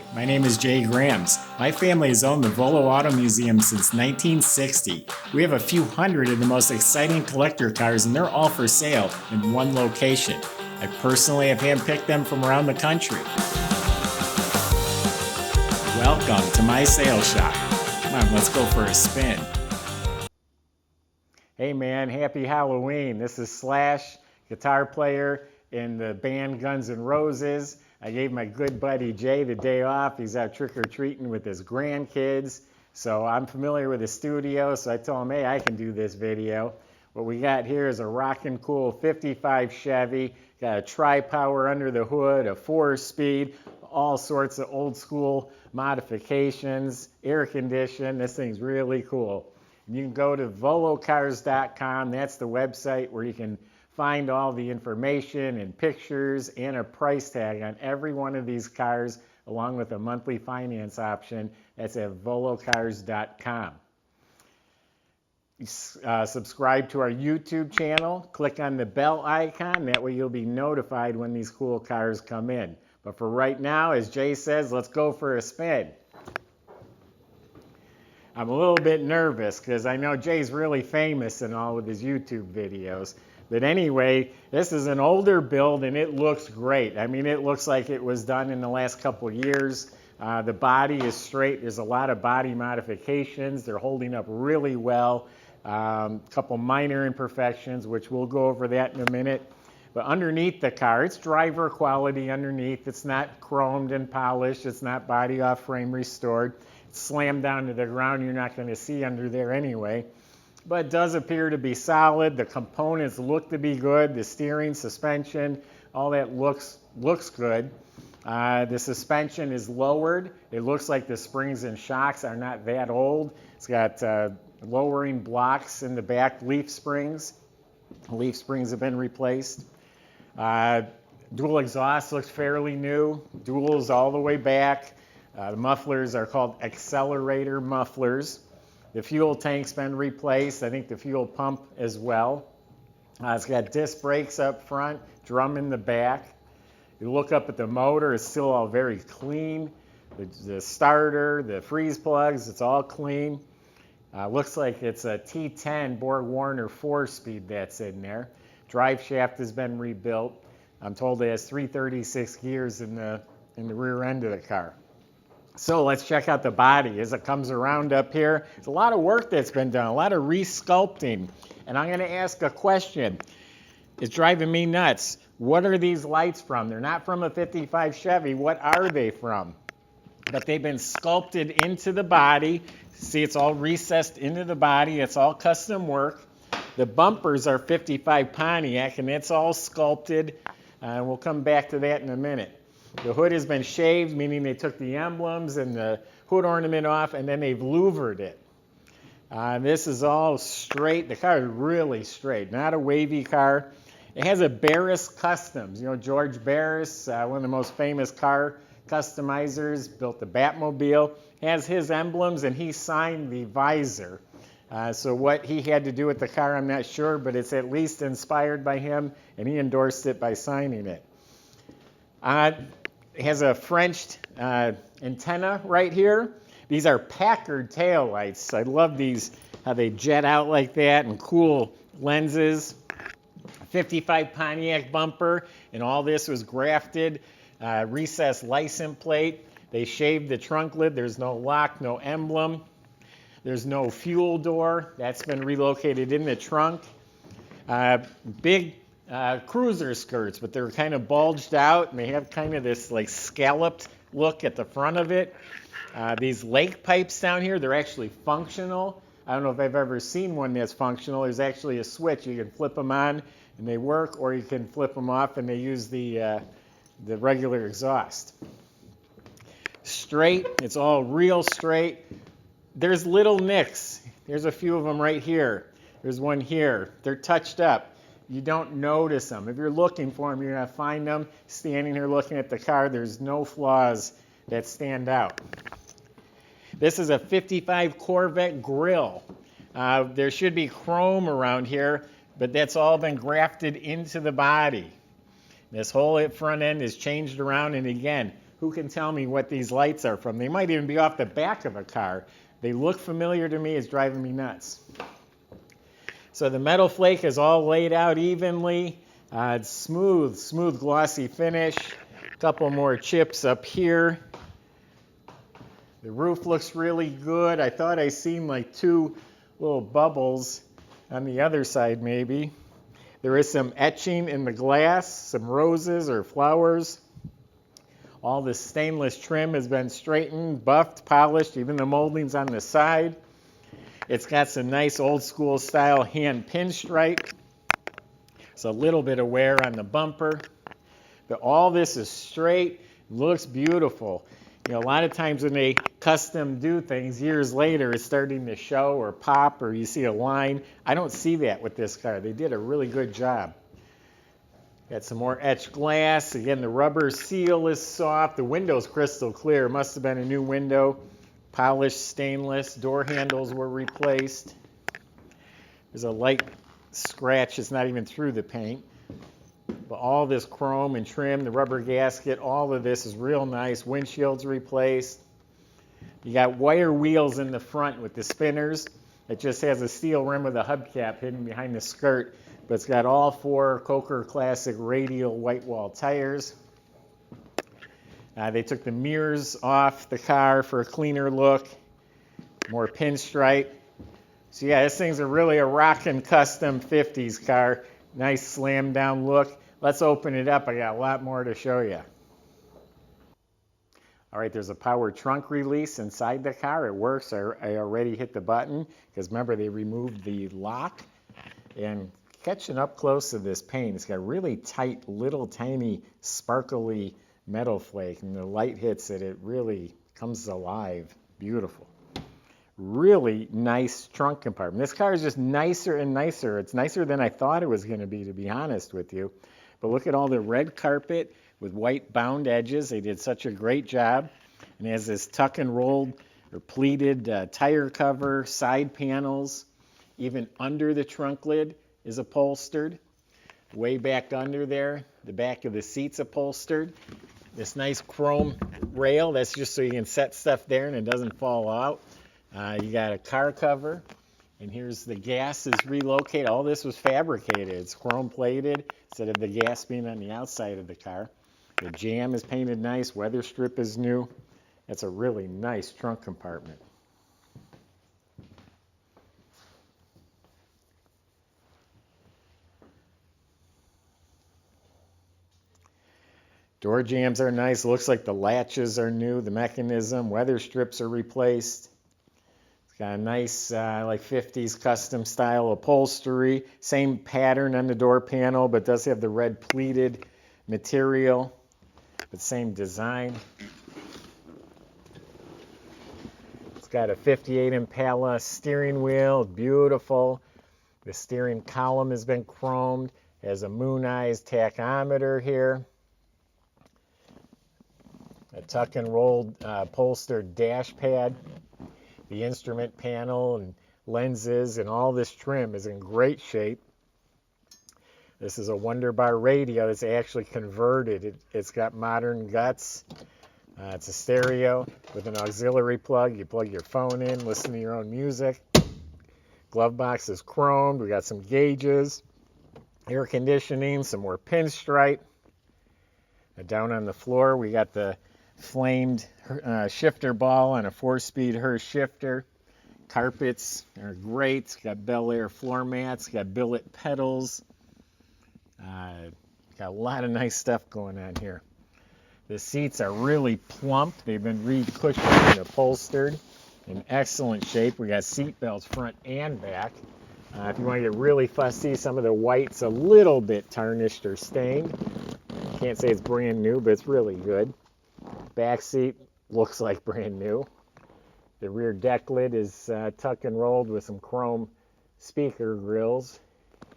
Hi, my name is Jay Grams. My family has owned the Volo Auto Museum since 1960. We have a few hundred of the most exciting collector cars, and they're all for sale in one location. I personally have handpicked them from around the country. Welcome to my sales shop. Come on, let's go for a spin. Hey man, happy Halloween. This is Slash, guitar player in the band Guns N' Roses. I gave my good buddy Jay the day off. He's out trick-or-treating with his grandkids. So I'm familiar with the studio, so I told him, hey, I can do this video. What we got here is a rockin' cool 55 Chevy. Got a tri-power under the hood, a 4-speed, all sorts of old school modifications, air conditioned. This thing's really cool. And you can go to volocars.com. That's the website where you can find all the information and pictures and a price tag on every one of these cars, along with a monthly finance option. That's at volocars.com. Subscribe to our YouTube channel. Click on the bell icon. That way you'll be notified when these cool cars come in. But for right now, as Jay says, let's go for a spin. I'm a little bit nervous because I know Jay's really famous in all of his YouTube videos. But anyway, this is an older build and it looks great. I mean, it looks like it was done in the last couple of years. The body is straight. There's a lot of body modifications. They're holding up really well. A couple minor imperfections, which we'll go over that in a minute. But underneath the car, it's driver quality underneath. It's not chromed and polished. It's not body off frame restored. It's slammed down to the ground. You're not going to see under there anyway. But it does appear to be solid. The components look to be good. The steering, suspension, all that looks good. The suspension is lowered. It looks like the springs and shocks are not that old. It's got lowering blocks in the back, leaf springs. Leaf springs have been replaced. Dual exhaust looks fairly new. Duals all the way back. The mufflers are called accelerator mufflers. The fuel tank's been replaced. I think the fuel pump as well. It's got disc brakes up front, drum in the back. You look up at the motor, it's still all very clean. The starter, the freeze plugs, it's all clean. Looks like it's a T10 Borg-Warner 4-speed that's in there. Drive shaft has been rebuilt. I'm told it has 336 gears in the rear end of the car. So let's check out the body as it comes around up here. There's a lot of work that's been done, a lot of resculpting. And I'm going to ask a question. It's driving me nuts. What are these lights from? They're not from a 55 Chevy. What are they from? But they've been sculpted into the body. See, it's all recessed into the body. It's all custom work. The bumpers are 55 Pontiac, and it's all sculpted. We'll come back to that in a minute. The hood has been shaved, meaning they took the emblems and the hood ornament off, and then they've louvered it. This is all straight. The car is really straight, not a wavy car. It has a Barris Custom. You know, George Barris, one of the most famous car customizers, built the Batmobile. Has his emblems, and he signed the visor. So what he had to do with the car, I'm not sure, but it's at least inspired by him, and he endorsed it by signing it. It has a Frenched antenna right here. These are Packard taillights. I love these, how they jet out like that, and cool lenses. 55 Pontiac bumper, and all this was grafted. Recessed license plate. They shaved the trunk lid. There's no lock, no emblem. There's no fuel door. That's been relocated in the trunk. Big cruiser skirts, but they're kind of bulged out, and they have kind of this like scalloped look at the front of it. These lake pipes down here, they're actually functional. I don't know if I've ever seen one that's functional. There's actually a switch. You can flip them on and they work, or you can flip them off and they use the regular exhaust. Straight, it's all real straight. There's little nicks. There's a few of them right here. There's one here. They're touched up. You don't notice them. If you're looking for them, you're going to find them. Standing here looking at the car, there's no flaws that stand out. This is a 55 Corvette grille. There should be chrome around here, but that's all been grafted into the body. This whole front end is changed around, and again, Who can tell me what these lights are from? They might even be off the back of a car. They look familiar to me. It's driving me nuts. So the metal flake is all laid out evenly. It's smooth, glossy finish. A couple more chips up here. The roof looks really good. I thought I seen like 2 little bubbles on the other side maybe. There is some etching in the glass, some roses or flowers. All the stainless trim has been straightened, buffed, polished, even the moldings on the side. It's got some nice old school style hand pinstripe. It's a little bit of wear on the bumper. But all this is straight, looks beautiful. You know, a lot of times when they custom do things, years later it's starting to show or pop or you see a line. I don't see that with this car. They did a really good job. Got some more etched glass. Again, the rubber seal is soft. The window's crystal clear. Must have been a new window. Polished stainless. Door handles were replaced. There's a light scratch. It's not even through the paint. But all this chrome and trim, the rubber gasket, all of this is real nice. Windshield's replaced. You got wire wheels in the front with the spinners. It just has a steel rim with a hubcap hidden behind the skirt. But it's got all 4 Coker Classic radial white wall tires. They took the mirrors off the car for a cleaner look. More pinstripe. So yeah, this thing's really a rockin' custom 50s car. Nice slam down look. Let's open it up. I got a lot more to show you. All right, there's a power trunk release inside the car. It works. I already hit the button because remember they removed the lock. And catching up close to this paint, it's got really tight, little tiny, sparkly metal flake. And the light hits it, it really comes alive. Beautiful. Really nice trunk compartment. This car is just nicer and nicer. It's nicer than I thought it was going to be honest with you. But look at all the red carpet with white bound edges. They did such a great job. And it has this tuck and rolled or pleated tire cover, side panels. Even under the trunk lid is upholstered. Way back under there, the back of the seat's upholstered. This nice chrome rail, that's just so you can set stuff there and it doesn't fall out. You got a car cover, and here's the gas is relocated. All this was fabricated. It's chrome plated instead of the gas being on the outside of the car. The jamb is painted nice. Weather strip is new. It's a really nice trunk compartment. Door jambs are nice. Looks like the latches are new. The mechanism, weather strips are replaced. It's got a nice like 50s custom style upholstery. Same pattern on the door panel, but does have the red pleated material. But same design. It's got a 58 Impala steering wheel. Beautiful. The steering column has been chromed. It has a moon-eyes tachometer here. A tuck and rolled upholstered dash pad. The instrument panel and lenses and all this trim is in great shape. This is a Underbody radio that's actually converted. It's got modern guts. It's a stereo with an auxiliary plug. You plug your phone in, listen to your own music. Glove box is chromed. We got some gauges, air conditioning, some more pinstripe. Down on the floor, we got the flamed shifter ball on a 4-speed Hurst shifter. Carpets are great. It's got Bel Air floor mats. Got billet pedals. Got a lot of nice stuff going on here. The seats are really plump. They've been recushioned and upholstered in excellent shape. We got seat belts front and back. If you want to get really fussy, some of the white's a little bit tarnished or stained. Can't say it's brand new, but it's really good. Back seat looks like brand new. The rear deck lid is tuck and rolled with some chrome speaker grills.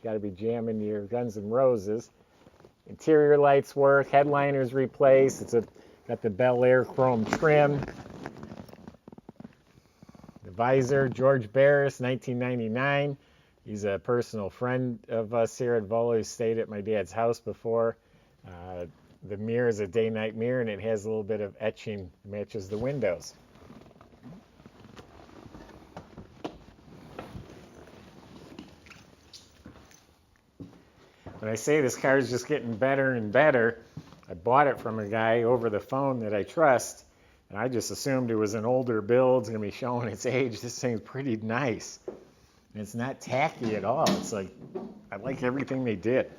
Got to be jamming your Guns N' Roses. Interior lights work. Headliners replaced. Got the Bel Air chrome trim. The visor, George Barris, 1999. He's a personal friend of us here at Volo. He stayed at my dad's house before. The mirror is a day-night mirror, and it has a little bit of etching, matches the windows. When I say this car is just getting better and better, I bought it from a guy over the phone that I trust, and I just assumed it was an older build. It's going to be showing its age. This thing's pretty nice. And it's not tacky at all. It's like, I like everything they did.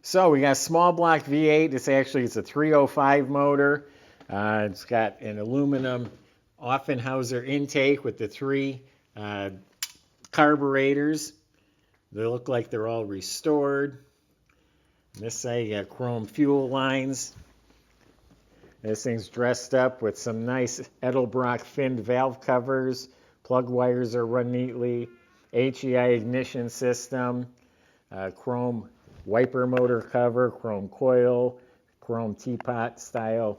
So we got a small block V8. It's a 305 motor. It's got an aluminum Offenhauser intake with the 3 carburetors. They look like they're all restored. On this side, you got chrome fuel lines. This thing's dressed up with some nice Edelbrock finned valve covers. Plug wires are run neatly. HEI ignition system. Chrome wiper motor cover. Chrome coil. Chrome teapot style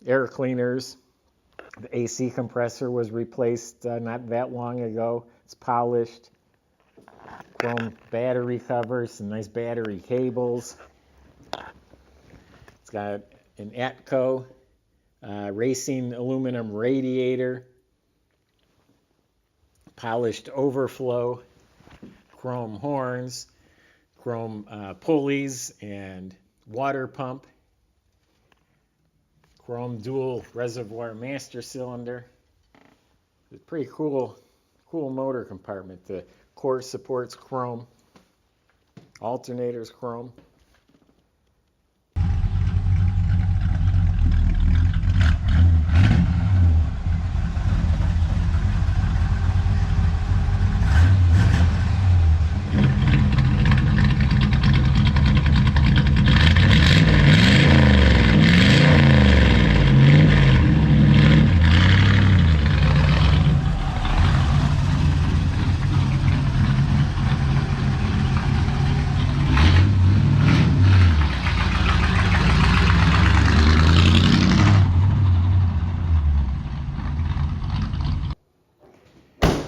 air cleaners. The AC compressor was replaced not that long ago. It's polished. Chrome battery covers, some nice battery cables. It's got an Atco racing aluminum radiator, polished overflow, chrome horns, chrome pulleys and water pump, chrome dual reservoir master cylinder. It's a pretty cool motor compartment. The core supports chrome, alternators chrome.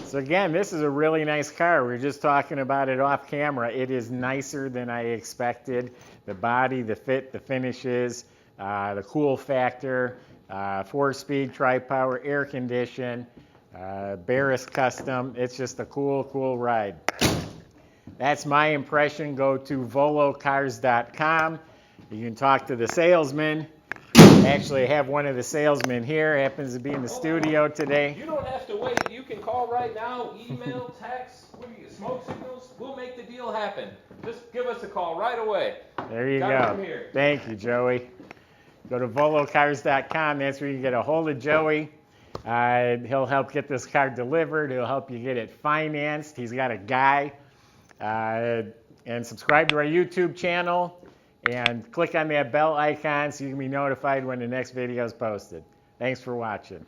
So again, this is a really nice car. We were just talking about it off camera. It is nicer than I expected. The body, the fit, the finishes, the cool factor, 4-speed tri-power air condition, Barris Custom. It's just a cool ride. That's my impression. Go to volocars.com. You can talk to the salesman. Actually, I have one of the salesmen here. Happens to be in the studio today. You don't have to wait. You can call right now, email, text, smoke signals. We'll make the deal happen. Just give us a call right away. There you go. Thank you, Joey. Go to volocars.com. That's where you can get a hold of Joey. He'll help get this car delivered. He'll help you get it financed. He's got a guy. And subscribe to our YouTube channel. And click on that bell icon so you can be notified when the next video is posted. Thanks for watching.